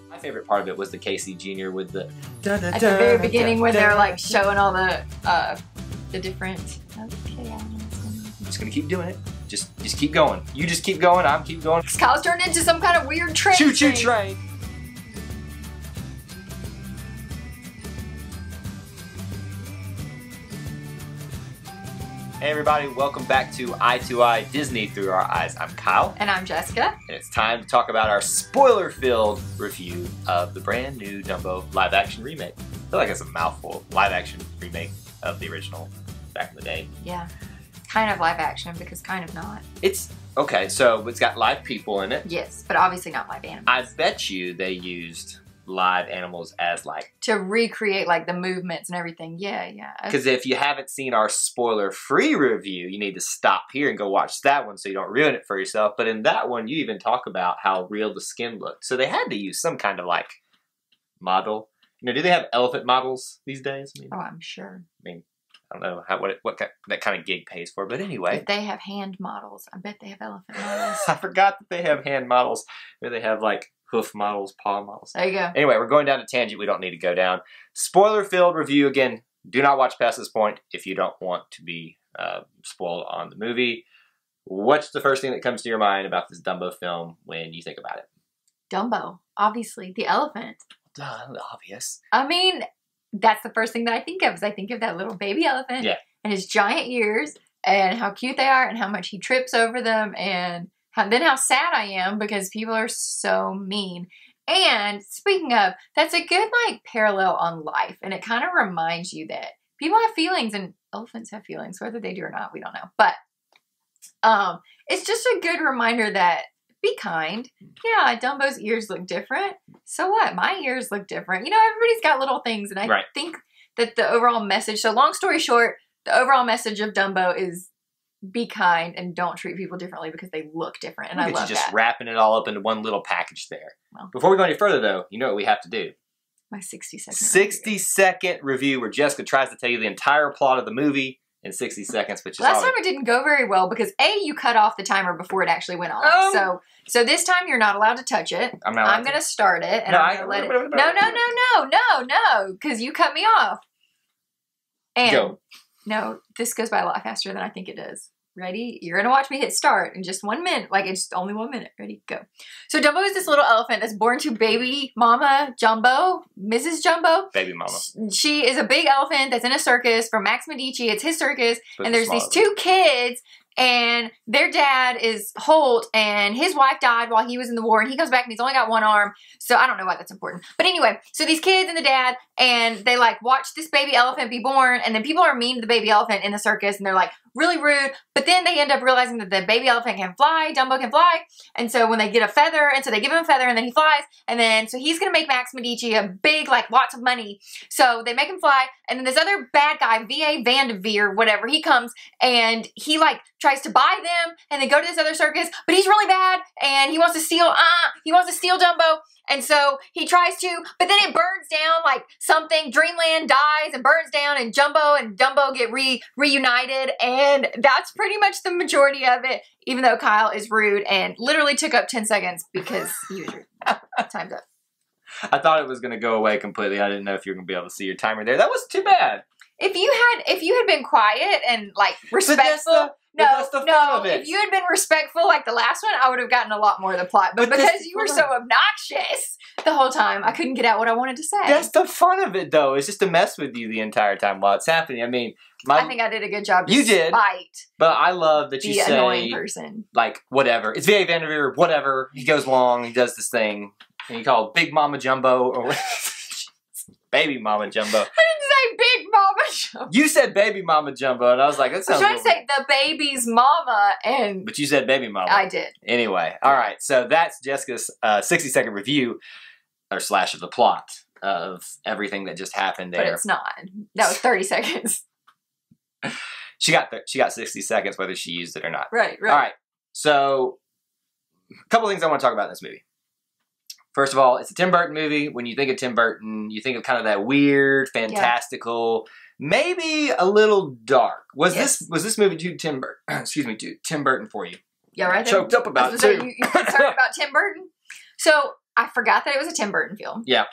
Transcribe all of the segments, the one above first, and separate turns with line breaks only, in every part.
My favorite part of it was the Casey Jr. with the
at the very beginning when they're like showing all the different. Okay,
I'm just gonna keep doing it. Just keep going. You just keep going. I'm keep going.
Kyle's turned into some kind of weird train.
Choo-choo train. Hey everybody, welcome back to Eye to Eye Disney Through Our Eyes. I'm Kyle.
And I'm Jessica.
And it's time to talk about our spoiler-filled review of the brand new Dumbo live-action remake. I feel like it's a mouthful. Live-action remake of the original back in the day.
Yeah. Kind of live-action because kind of not.
It's, okay, so it's got live people in it.
Yes, but obviously not live animals.
I bet you they used live animals as like
to recreate like the movements and everything. Yeah.
Because if you haven't seen our spoiler-free review, you need to stop here and go watch that one so you don't ruin it for yourself. But in that one, you even talk about how real the skin looked. So they had to use some kind of like model. You know, do they have elephant models these days? I mean,
oh, I'm sure.
I mean, I don't know what that kind of gig pays for, but anyway.
If they have hand models, I bet they have elephant models.
I forgot that they have hand models. Or they have like hoof models, paw models.
There you go.
Anyway, we're going down a tangent we don't need to go down. Spoiler-filled review. Again, do not watch past this point if you don't want to be spoiled on the movie. What's the first thing that comes to your mind about this Dumbo film when you think about it?
Dumbo, obviously, the elephant.
Duh, obvious.
I mean, that's the first thing that I think of, is I think of that little baby elephant and his giant ears and how cute they are and how much he trips over them and then how sad I am because people are so mean. And speaking of, that's a good like parallel on life, and it kind of reminds you that people have feelings and elephants have feelings, whether they do or not, we don't know. But it's just a good reminder that be kind. Yeah, Dumbo's ears look different. So what? My ears look different. You know, everybody's got little things, and I think that the overall message, so long story short, the overall message of Dumbo is be kind and don't treat people differently because they look different, and I love that.
Just wrapping it all up into one little package there.
Well,
before we go any further, though, you know what we have to do.
My 60-second
60-second review where Jessica tries to tell you the entire plot of the movie in 60 seconds, which is
last time it didn't go very well because A, you cut off the timer before it actually went off. So this time you're not allowed to touch it. I'm going to start it, and I'm going to let it. No, because you cut me off. And
go.
No, this goes by a lot faster than I think it does. Ready? You're going to watch me hit start in just 1 minute. Like, it's only 1 minute. Ready? Go. So Dumbo is this little elephant that's born to baby mama Jumbo, Mrs. Jumbo.
Baby mama.
She is a big elephant that's in a circus from Max Medici. It's his circus. And there's these two kids, and their dad is Holt, and his wife died while he was in the war, and he comes back and he's only got one arm. So I don't know why that's important. But anyway, so these kids and the dad, and they like watch this baby elephant be born, and then people are mean to the baby elephant in the circus, and they're like really rude. But then they end up realizing that the baby elephant can fly, Dumbo can fly. And so when they get a feather, and so they give him a feather, and then he flies, and then so he's gonna make Max Medici a big, like, lots of money. So they make him fly, and then this other bad guy, V.A. Vanderveer, whatever, he comes, and he like tries to buy them and then go to this other circus, but he's really bad, and he wants to steal Dumbo. And so he tries to, but then it burns down like something. Dreamland dies and burns down, and Jumbo and Dumbo get reunited, and that's pretty much the majority of it, even though Kyle is rude and literally took up 10 seconds because he was rude. Time's up.
I thought it was going to go away completely. I didn't know if you were going to be able to see your timer there. That was too bad.
If you had been quiet and like respectful. If you had been respectful like the last one, I would have gotten a lot more of the plot. But because you were so obnoxious the whole time, I couldn't get out what I wanted to say.
That's the fun of it, though. It's just to mess with you the entire time while it's happening. I mean,
I think I did a good job.
You did, but I love that you say
annoying person.
Like whatever. It's V.A. Vanderveer. Whatever. He goes along. He does this thing, and you call it Big Mama Jumbo or Baby Mama Jumbo.
I didn't say Big Mama Jumbo.
You said Baby Mama Jumbo, and I was like, that sounds.
I was trying to say the baby's mama, and
but you said Baby Mama.
I did.
Anyway, all right. So that's Jessica's 60-second review or slash of the plot of everything that just happened there.
But it's not. That was 30 seconds.
She got 60 seconds whether she used it or not.
Right.
All right. So a couple things I want to talk about in this movie. First of all, it's a Tim Burton movie. When you think of Tim Burton, you think of kind of that weird, fantastical, maybe a little dark. Was this movie too Tim Burton for you?
Yeah, right.
Choked up about it too.
You concerned about Tim Burton? So I forgot that it was a Tim Burton film.
Yeah.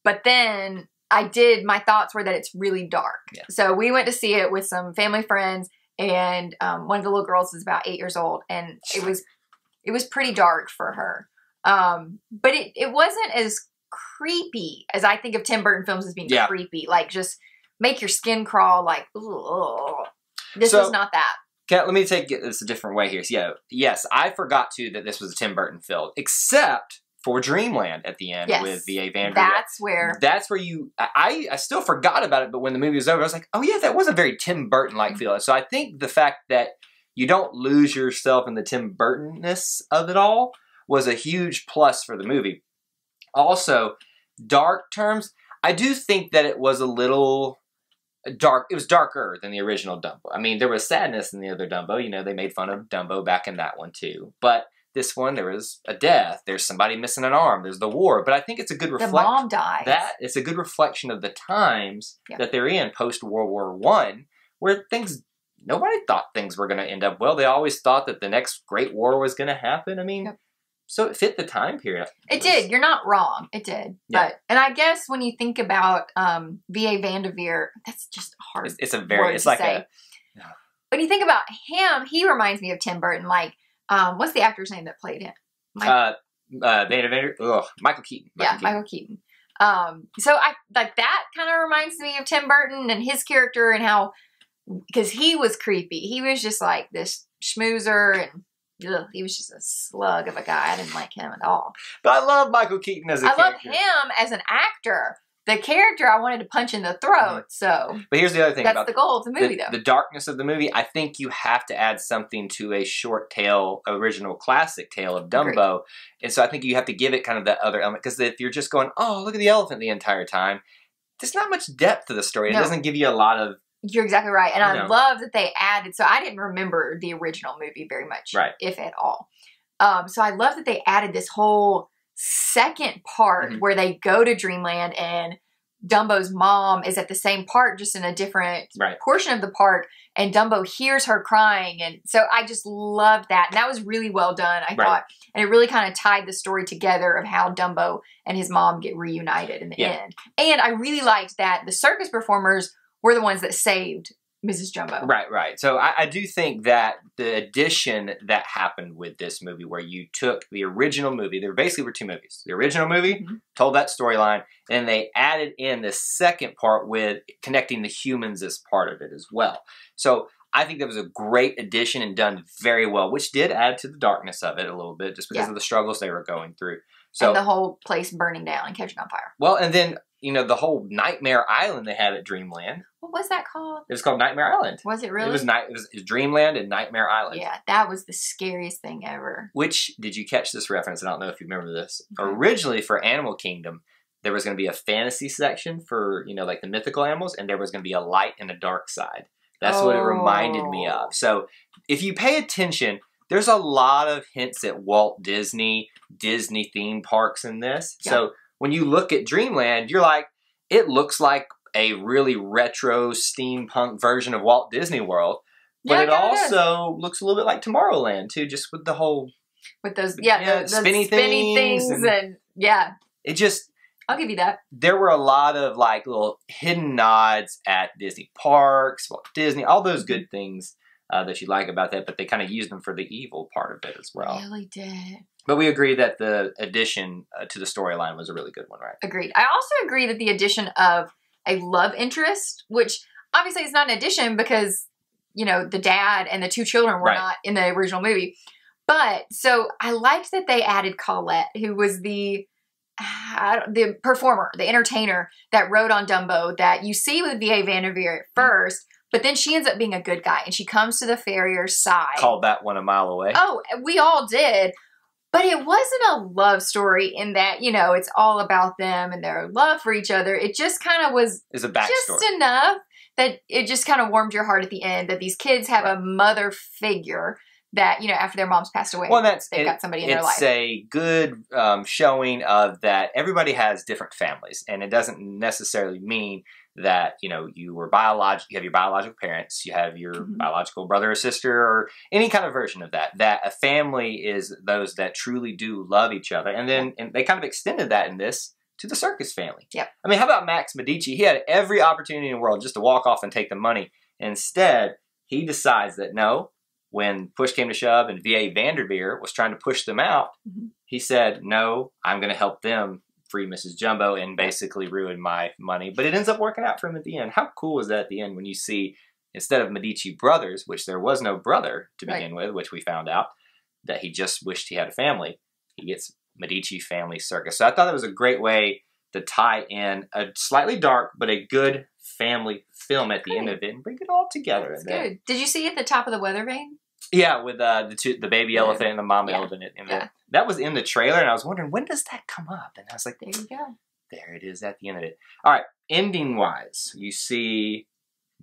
But then my thoughts were that it's really dark. Yeah. So we went to see it with some family friends, and one of the little girls is about 8 years old, and it was pretty dark for her. But it wasn't as creepy as I think of Tim Burton films as being creepy. Like, just make your skin crawl, like, ugh. This was not that.
Let me take this a different way here. So, yes, I forgot too that this was a Tim Burton film, except for Dreamland at the end with V.A. Vanderbilt. That's where I still forgot about it, but when the movie was over, I was like, oh yeah, that was a very Tim Burton-like feel. So I think the fact that you don't lose yourself in the Tim Burton-ness of it all was a huge plus for the movie. Also, dark terms, I do think that it was a little dark. It was darker than the original Dumbo. I mean, there was sadness in the other Dumbo. You know, they made fun of Dumbo back in that one too. But this one, there was a death. There's somebody missing an arm. There's the war. But I think it's a good reflection.
The mom dies.
It's a good reflection of the times that they're in post World War I, where nobody thought things were going to end up well. They always thought that the next great war was going to happen. I mean, so it fit the time period.
It did. You're not wrong. It did. Yeah. And I guess when you think about V.A. Vanderveer, that's just hard. It's like say. When you think about him, he reminds me of Tim Burton. Like, what's the actor's name that played him?
Michael Keaton.
Michael Keaton. So I like that kind of reminds me of Tim Burton and his character, and how, because he was creepy. He was just like this schmoozer, and he was just a slug of a guy. I didn't like him at all.
But I love Michael Keaton as a character.
I love him as an actor. The character I wanted to punch in the throat, so.
But here's the other thing.
That's the goal of the movie, though.
The darkness of the movie, I think you have to add something to a short tale, original classic tale of Dumbo. Agreed. And so I think you have to give it kind of that other element. Because if you're just going, oh, look at the elephant the entire time, there's not much depth to the story. It doesn't give you a lot of.
You're exactly right. And I love that they added, so I didn't remember the original movie very much, if at all. So I love that they added this whole second part where they go to Dreamland, and Dumbo's mom is at the same park, just in a different portion of the park, and Dumbo hears her crying. And so I just loved that. And that was really well done, I thought. And it really kind of tied the story together of how Dumbo and his mom get reunited in the end. And I really liked that the circus performers were the ones that saved Mrs. Jumbo.
Right. So I do think that the addition that happened with this movie, where you took the original movie, there basically were two movies. The original movie told that storyline, and they added in the second part with connecting the humans as part of it as well. So I think that was a great addition and done very well, which did add to the darkness of it a little bit, just because of the struggles they were going through. So,
and the whole place burning down and catching on fire.
Well, and then, the whole Nightmare Island they had at Dreamland.
What was that called?
It was called Nightmare Island.
Was it really?
It was Dreamland and Nightmare Island.
Yeah, that was the scariest thing ever.
Which, did you catch this reference? I don't know if you remember this. Okay. Originally, for Animal Kingdom, there was going to be a fantasy section for, like the mythical animals, and there was going to be a light and a dark side. That's what it reminded me of. So, if you pay attention, there's a lot of hints at Walt Disney theme parks in this. Yeah. So, when you look at Dreamland, you're like, it looks like a really retro steampunk version of Walt Disney World. But it also looks a little bit like Tomorrowland, too, just with the whole...
With those, the spinny things and
it just...
I'll give you that.
There were a lot of, little hidden nods at Disney parks, Walt Disney, all those good things that you like about that, but they kind of used them for the evil part of it as well.
Really did.
But we agree that the addition to the storyline was a really good one, right?
Agreed. I also agree that the addition of a love interest, which obviously is not an addition because, the dad and the two children were not in the original movie. But, so I liked that they added Colette, who was the performer, the entertainer that rode on Dumbo that you see with V.A. Vanderveer at first, but then she ends up being a good guy, and she comes to the farrier's side.
Called that one a mile away.
Oh, we all did. But it wasn't a love story in that, it's all about them and their love for each other. It just kind of was
a backstory.
Just enough that it just kind of warmed your heart at the end that these kids have a mother figure that, you know, after their moms passed away,
well,
they've got somebody in their life.
It's a good showing of that everybody has different families, and it doesn't necessarily mean that, you know, you have your biological parents, you have your biological brother or sister, or any kind of version of that. That a family is those that truly do love each other, and then and they kind of extended that in this to the circus family.
Yep.
I mean, how about Max Medici? He had every opportunity in the world just to walk off and take the money. Instead, he decides that no. When push came to shove and V.A. Vanderveer was trying to push them out, he said, no, I'm going to help them free Mrs. Jumbo and basically ruin my money. But it ends up working out for him at the end. How cool is that at the end when you see, instead of Medici brothers, which there was no brother to begin with, which we found out, that he just wished he had a family, he gets Medici Family Circus. So I thought that was a great way to tie in a slightly dark but a good family film at the end of it and bring it all together.
That's good. Did you see at the top of the weather vane?
Yeah, with the baby elephant and the mom elephant. That was in the trailer, and I was wondering, when does that come up? And I was like,
there you go.
There it is at the end of it. All right, ending-wise, you see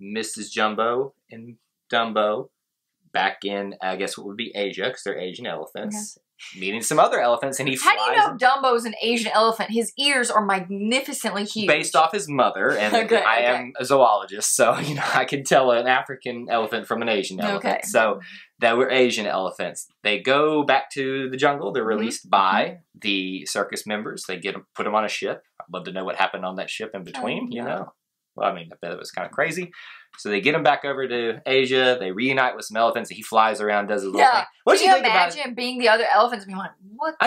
Mrs. Jumbo and Dumbo back in, I guess what would be Asia, because they're Asian elephants, meeting some other elephants, and he flies.
How do you know Dumbo's an Asian elephant? His ears are magnificently huge.
Based off his mother, and I am a zoologist, so you know I can tell an African elephant from an Asian elephant. So that were Asian elephants. They go back to the jungle. They're released by the circus members. They put them on a ship. I'd love to know what happened on that ship in between. You know, well, I mean, I bet it was kind of crazy. So they get him back over to Asia. They reunite with some elephants. He flies around, does his little thing. What did you think about it?
Imagine being the other elephants and being like, what the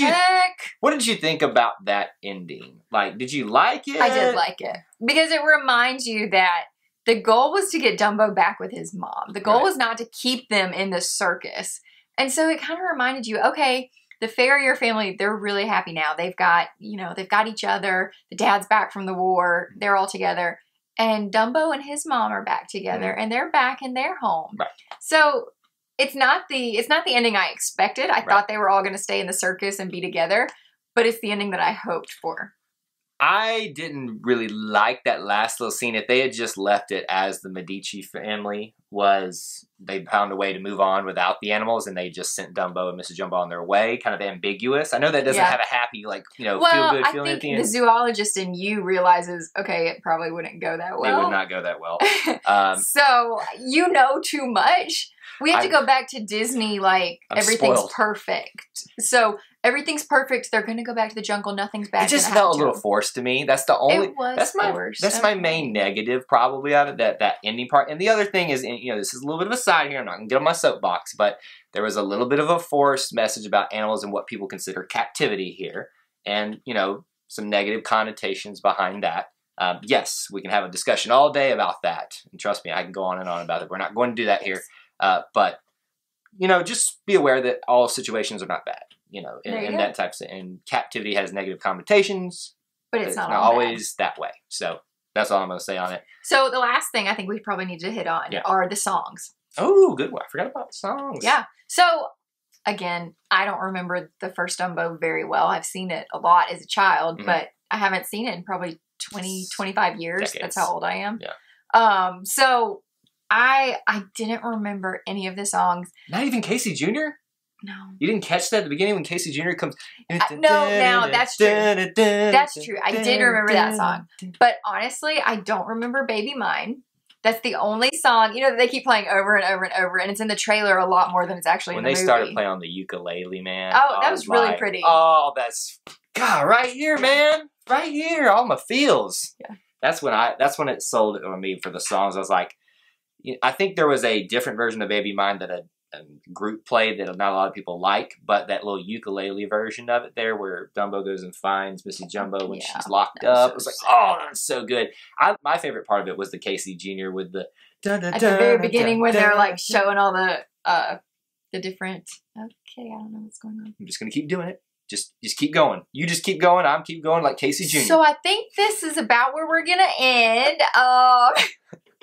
heck? What did you think about that ending? Like, did you like it?
I did like it. Because it reminds you that the goal was to get Dumbo back with his mom. The goal was not to keep them in the circus. And so it kind of reminded you, okay, the Farrier family, they're really happy now. They've got, you know, they've got each other. The dad's back from the war. They're all together. And Dumbo and his mom are back together, and they're back in their home. Right. So it's not the ending I expected. I thought they were all going to stay in the circus and be together, but it's the ending that I hoped for.
I didn't really like that last little scene. If they had just left it as the Medici family was, they found a way to move on without the animals, and they just sent Dumbo and Mrs. Jumbo on their way, kind of ambiguous. I know that doesn't have a happy, like, you know, feel-good feeling at the end.
The zoologist in you realizes, okay, it probably wouldn't go that well.
It would not go that well.
So, you know too much. We have to go back to Disney, like, everything's perfect. So, everything's perfect. They're going to go back to the jungle. Nothing's bad. It
just felt a little forced to me. That's the only. That's my main negative probably out of that ending part. And the other thing is, you know, this is a little bit of a side here. I'm not going to get on my soapbox, but there was a little bit of a forced message about animals and what people consider captivity here, and you know, some negative connotations behind that. Yes, we can have a discussion all day about that, and trust me, I can go on and on about it. We're not going to do that here, but you know, just be aware that all situations are not bad. You know, and that type of, and captivity has negative connotations,
but it's not
always that way. So that's all I'm going to say on it.
So the last thing I think we probably need to hit on are the songs.
Oh, good one. I forgot about the songs.
Yeah. So again, I don't remember the first Dumbo very well. I've seen it a lot as a child, but I haven't seen it in probably 20, 25 years. Decades. That's how old I am.
Yeah.
So I didn't remember any of the songs.
Not even Casey Jr.? No. You didn't catch that at the beginning when Casey Jr. comes?
No, that's true. That's true. I did remember that song. But honestly, I don't remember Baby Mine. That's the only song, you know, that they keep playing over and over and over, and it's in the trailer a lot more than it's actually in the movie. When they started playing on the ukulele, man. Oh, that was really pretty.
Oh, that's, God, right here, man. Right here, all my feels. Yeah. That's when it sold it on me for the songs. I was like, I think there was a different version of Baby Mine that a group played that not a lot of people like, but that little ukulele version of it there where Dumbo goes and finds Mrs. Jumbo when she's locked up. It was like, oh, that's so good. My favorite part of it was the Casey Jr. with the
at the very beginning when they're like showing all the different. Okay, I don't know what's going on.
I'm just gonna keep doing it. Just keep going. You just keep going. I'm keep going like Casey Jr.
So I think this is about where we're gonna end.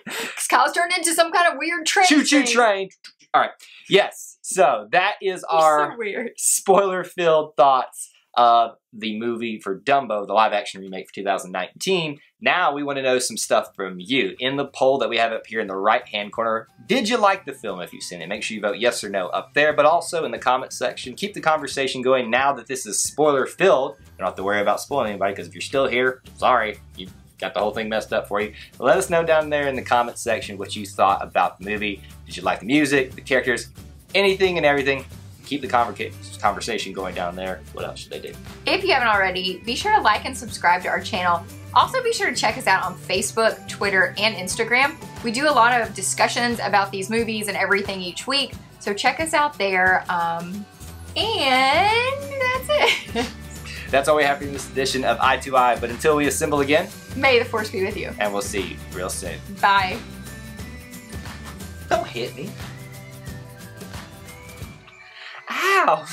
Because Kyle's turned into some kind of weird train.
Choo-choo train. All right. Yes. So that is our spoiler-filled thoughts of the movie for Dumbo, the live-action remake for 2019. Now we want to know some stuff from you. In the poll that we have up here in the right-hand corner, did you like the film if you've seen it? Make sure you vote yes or no up there, but also in the comment section, keep the conversation going now that this is spoiler-filled. You don't have to worry about spoiling anybody, because if you're still here, sorry, you got the whole thing messed up for you. But let us know down there in the comment section what you thought about the movie. Did you like the music, the characters, anything and everything? Keep the conversation going down there. What else should they do?
If you haven't already, be sure to like and subscribe to our channel. Also, be sure to check us out on Facebook, Twitter, and Instagram. We do a lot of discussions about these movies and everything each week, so check us out there. And that's it.
That's all we have for this edition of Eye to Eye, but until we assemble again,
may the force be with you.
And we'll see you real soon.
Bye.
Don't hit me. Ow!